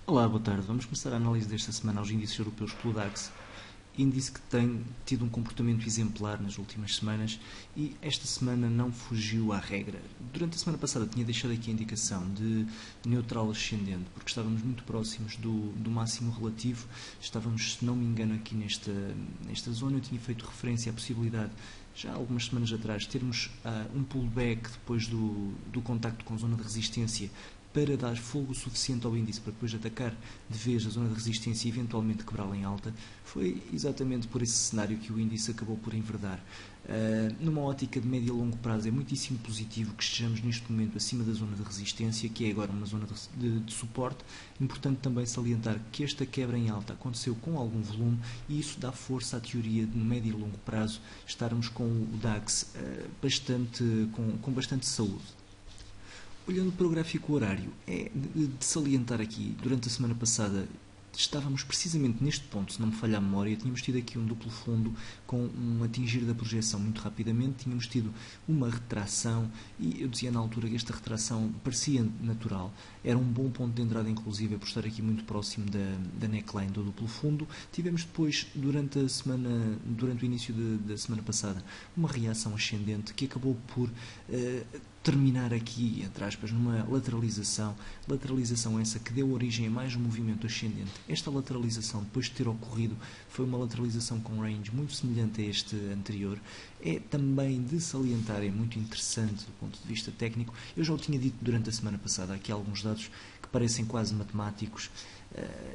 Olá, boa tarde. Vamos começar a análise desta semana aos índices europeus pelo DAX. Índice que tem tido um comportamento exemplar nas últimas semanas e esta semana não fugiu à regra. Durante a semana passada tinha deixado aqui a indicação de neutral ascendente, porque estávamos muito próximos do máximo relativo. Estávamos, se não me engano, aqui nesta zona. Eu tinha feito referência à possibilidade, já há algumas semanas atrás, termos um pullback depois do contacto com a zona de resistência para dar fogo suficiente ao índice para depois atacar de vez a zona de resistência e eventualmente quebrá-la em alta. Foi exatamente por esse cenário que o índice acabou por enverdar. Numa ótica de médio e longo prazo é muitíssimo positivo que estejamos neste momento acima da zona de resistência, que é agora uma zona de suporte. Importante também salientar que esta quebra em alta aconteceu com algum volume e isso dá força à teoria de no médio e longo prazo estarmos com o DAX com bastante saúde. Olhando para o gráfico horário, é de salientar aqui, durante a semana passada, estávamos precisamente neste ponto, se não me falha a memória, tínhamos tido aqui um duplo fundo com um atingir da projeção muito rapidamente, tínhamos tido uma retração e eu dizia na altura que esta retração parecia natural, era um bom ponto de entrada inclusive por estar aqui muito próximo da neckline do duplo fundo. Tivemos depois, durante o início da semana passada, uma reação ascendente que acabou por terminar aqui, entre aspas, numa lateralização essa que deu origem a mais um movimento ascendente. Esta lateralização, depois de ter ocorrido, foi uma lateralização com range muito semelhante a este anterior. É também de salientar, é muito interessante do ponto de vista técnico. Eu já o tinha dito durante a semana passada, aqui há alguns dados que parecem quase matemáticos.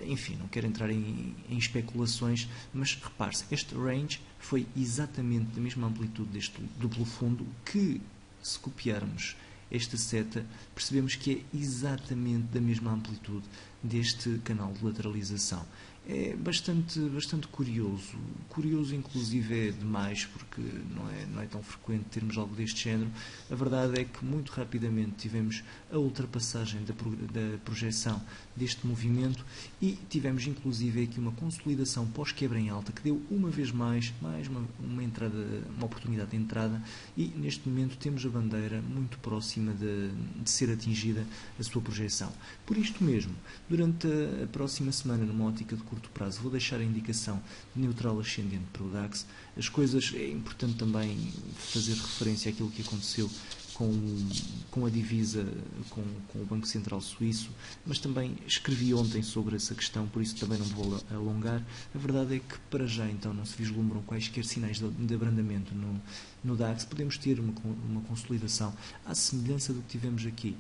Enfim, não quero entrar em especulações, mas repare-se, este range foi exatamente da mesma amplitude deste duplo fundo que, se copiarmos esta seta, percebemos que é exatamente da mesma amplitude deste canal de lateralização. É bastante curioso. Curioso, inclusive, é demais, porque não é tão frequente termos algo deste género. A verdade é que, muito rapidamente, tivemos a ultrapassagem da projeção deste movimento e tivemos, inclusive, aqui uma consolidação pós-quebra em alta, que deu uma vez mais uma oportunidade de entrada e, neste momento, temos a bandeira muito próxima de ser atingida a sua projeção. Por isto mesmo, durante a próxima semana, numa ótica de curto prazo, vou deixar a indicação de neutral ascendente para o DAX. As coisas, é importante também fazer referência àquilo que aconteceu com a divisa, com o Banco Central Suíço, mas também escrevi ontem sobre essa questão, por isso também não vou alongar. A verdade é que para já então não se vislumbram quaisquer sinais de abrandamento no DAX. Podemos ter uma consolidação à semelhança do que tivemos aqui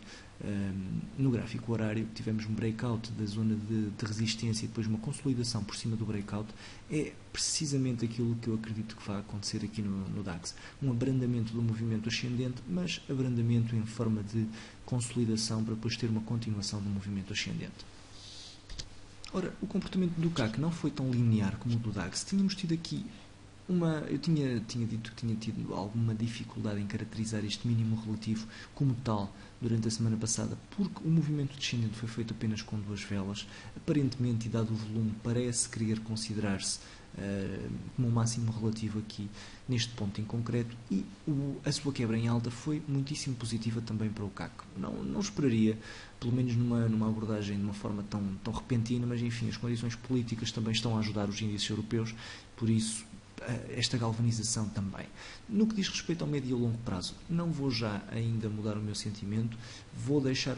no gráfico horário. Tivemos um breakout da zona de resistência e depois uma consolidação por cima do breakout. É precisamente aquilo que eu acredito que vai acontecer aqui no DAX. Um abrandamento do movimento ascendente, mas abrandamento em forma de consolidação para depois ter uma continuação do movimento ascendente. Ora, o comportamento do CAC não foi tão linear como o do DAX. Tínhamos tido aqui eu tinha dito que tinha tido alguma dificuldade em caracterizar este mínimo relativo como tal durante a semana passada, porque o movimento descendente foi feito apenas com duas velas. Aparentemente, e dado o volume, parece querer considerar-se como um máximo relativo aqui neste ponto em concreto, e a sua quebra em alta foi muitíssimo positiva também para o CAC. Não esperaria, pelo menos numa abordagem de uma forma tão repentina, mas enfim, as condições políticas também estão a ajudar os índices europeus, por isso esta galvanização também. No que diz respeito ao médio e longo prazo, não vou já ainda mudar o meu sentimento, vou deixar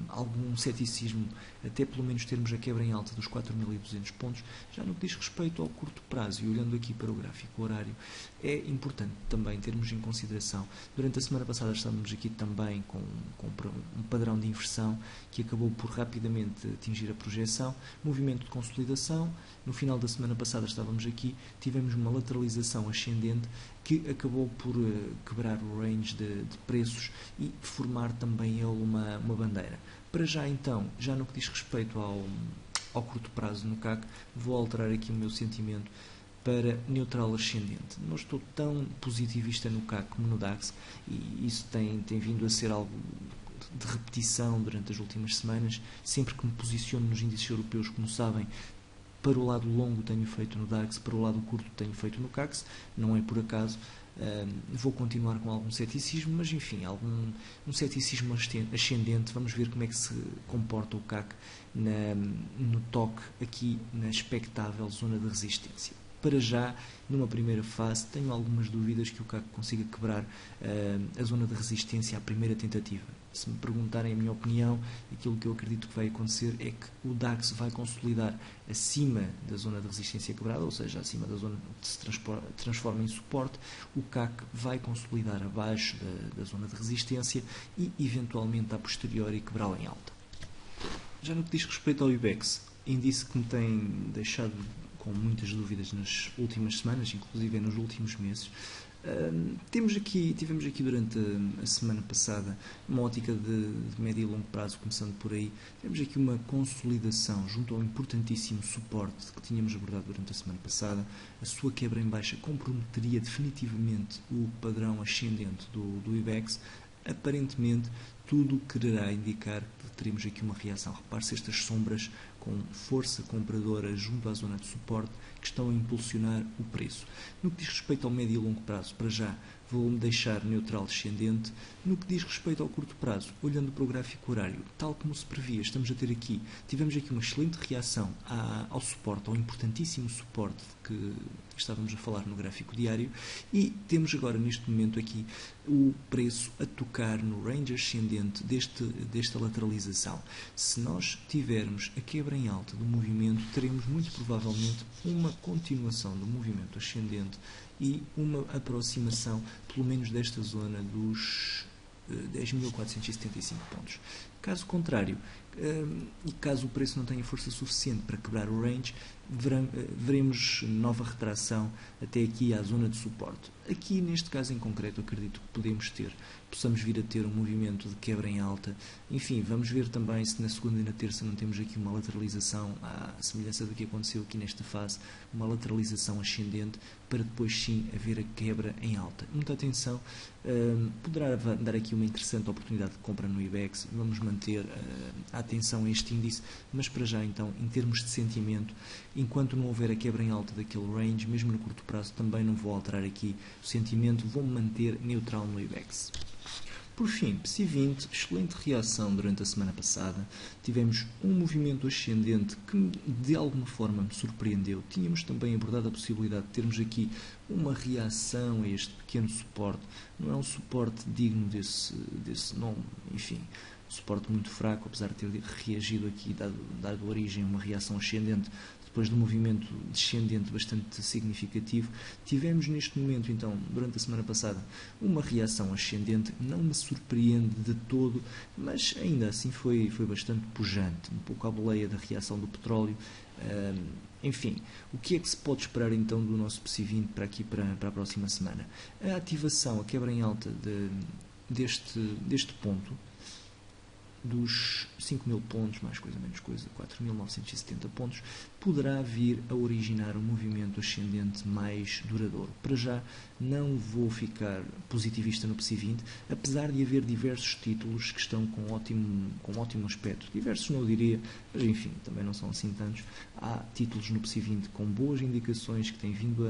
algum ceticismo até pelo menos termos a quebra em alta dos 4.200 pontos. Já no que diz respeito ao curto prazo, e olhando aqui para o gráfico horário, é importante também termos em consideração, durante a semana passada estávamos aqui também com um padrão de inversão que acabou por rapidamente atingir a projeção, movimento de consolidação. No final da semana passada estávamos aqui, tivemos uma lateralização ascendente que acabou por quebrar o range de preços e formar também ele uma bandeira. Para já então, já no que diz respeito ao curto prazo no CAC, vou alterar aqui o meu sentimento para neutral ascendente. Não estou tão positivista no CAC como no DAX e isso tem vindo a ser algo de repetição durante as últimas semanas. Sempre que me posiciono nos índices europeus, como sabem, para o lado longo tenho feito no DAX, para o lado curto tenho feito no CAC, não é por acaso. Vou continuar com algum ceticismo, mas enfim, um ceticismo ascendente. Vamos ver como é que se comporta o CAC no toque aqui na expectável zona de resistência. Para já, numa primeira fase, tenho algumas dúvidas que o CAC consiga quebrar a zona de resistência à primeira tentativa. Se me perguntarem a minha opinião, aquilo que eu acredito que vai acontecer é que o DAX vai consolidar acima da zona de resistência quebrada, ou seja, acima da zona que se transforma em suporte. O CAC vai consolidar abaixo da zona de resistência e, eventualmente, a posteriori, quebrá-la em alta. Já no que diz respeito ao IBEX, índice que me tem deixado com muitas dúvidas nas últimas semanas, inclusive nos últimos meses. Tivemos aqui durante a semana passada uma ótica de médio e longo prazo, começando por aí. Temos aqui uma consolidação junto ao importantíssimo suporte que tínhamos abordado durante a semana passada. A sua quebra em baixa comprometeria definitivamente o padrão ascendente do IBEX. Aparentemente, tudo quererá indicar que teremos aqui uma reação. Repare-se estas sombras com força compradora junto à zona de suporte que estão a impulsionar o preço. No que diz respeito ao médio e longo prazo, para já vou-me deixar neutral descendente. No que diz respeito ao curto prazo, olhando para o gráfico horário, tal como se previa, tivemos aqui uma excelente reação ao suporte, ao importantíssimo suporte que estávamos a falar no gráfico diário, e temos agora neste momento aqui o preço a tocar no range ascendente desta lateralização. Se nós tivermos a quebra em alta do movimento, teremos muito provavelmente uma continuação do movimento ascendente e uma aproximação, pelo menos desta zona dos 10.475 pontos. Caso contrário, e caso o preço não tenha força suficiente para quebrar o range, veremos nova retração até aqui à zona de suporte. Aqui, neste caso em concreto, acredito que possamos vir a ter um movimento de quebra em alta. Enfim, vamos ver também se na segunda e na terça não temos aqui uma lateralização, à semelhança do que aconteceu aqui nesta fase, uma lateralização ascendente, para depois sim haver a quebra em alta. Muita atenção, poderá dar aqui uma interessante oportunidade de compra no IBEX. Vamos manter a atenção a este índice, mas para já então, em termos de sentimento, enquanto não houver a quebra em alta daquele range, mesmo no curto prazo, também não vou alterar aqui o sentimento, vou-me manter neutral no IBEX. Por fim, PSI20, excelente reação durante a semana passada. Tivemos um movimento ascendente que de alguma forma me surpreendeu. Tínhamos também abordado a possibilidade de termos aqui uma reação a este pequeno suporte. Não é um suporte digno desse nome, enfim, suporte muito fraco, apesar de ter reagido aqui, dado origem a uma reação ascendente depois de um movimento descendente bastante significativo. Tivemos neste momento, então, durante a semana passada, uma reação ascendente. Não me surpreende de todo, mas ainda assim foi bastante pujante, um pouco à boleia da reação do petróleo. Enfim, o que é que se pode esperar então do nosso PSI20 para a próxima semana? A ativação, a quebra em alta deste ponto, dos 5.000 pontos, mais coisa menos coisa, 4.970 pontos, poderá vir a originar um movimento ascendente mais duradouro. Para já não vou ficar positivista no PSI20, apesar de haver diversos títulos que estão com ótimo aspecto. Diversos não diria, mas enfim, também não são assim tantos. Há títulos no PSI20 com boas indicações que têm vindo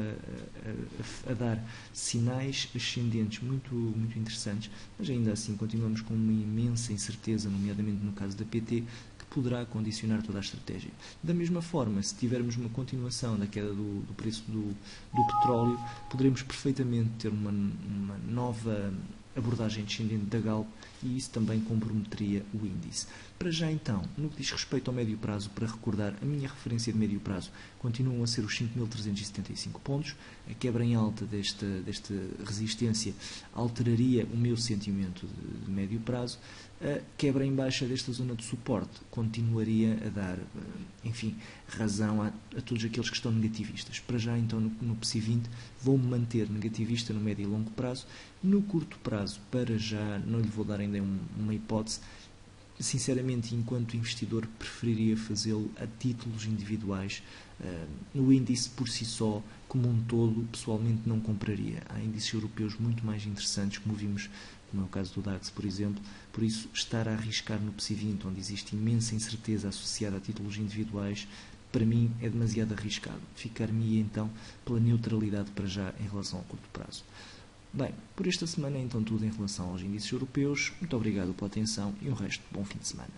a dar sinais ascendentes muito interessantes, mas ainda assim continuamos com uma imensa incerteza, nomeadamente no caso da PT, que poderá condicionar toda a estratégia. Da mesma forma, se tivermos uma continuação da queda do preço do petróleo, poderemos perfeitamente ter uma nova abordagem descendente da Galp, e isso também comprometeria o índice. Para já então, no que diz respeito ao médio prazo, para recordar, a minha referência de médio prazo continuam a ser os 5.375 pontos. A quebra em alta desta resistência alteraria o meu sentimento de médio prazo. A quebra em baixa desta zona de suporte continuaria a dar, enfim, razão a todos aqueles que estão negativistas. Para já então, no PSI20, vou-me manter negativista no médio e longo prazo. No curto prazo, para já, não lhe vou dar ainda uma hipótese. Sinceramente, enquanto investidor, preferiria fazê-lo a títulos individuais. No índice por si só, como um todo, pessoalmente não compraria. Há índices europeus muito mais interessantes, como vimos, como é o caso do DAX, por exemplo. Por isso, estar a arriscar no PSI20, onde existe imensa incerteza associada a títulos individuais, para mim é demasiado arriscado. Ficar-me então pela neutralidade para já em relação ao curto prazo. Bem, por esta semana é então tudo em relação aos índices europeus. Muito obrigado pela atenção e o resto, bom fim de semana.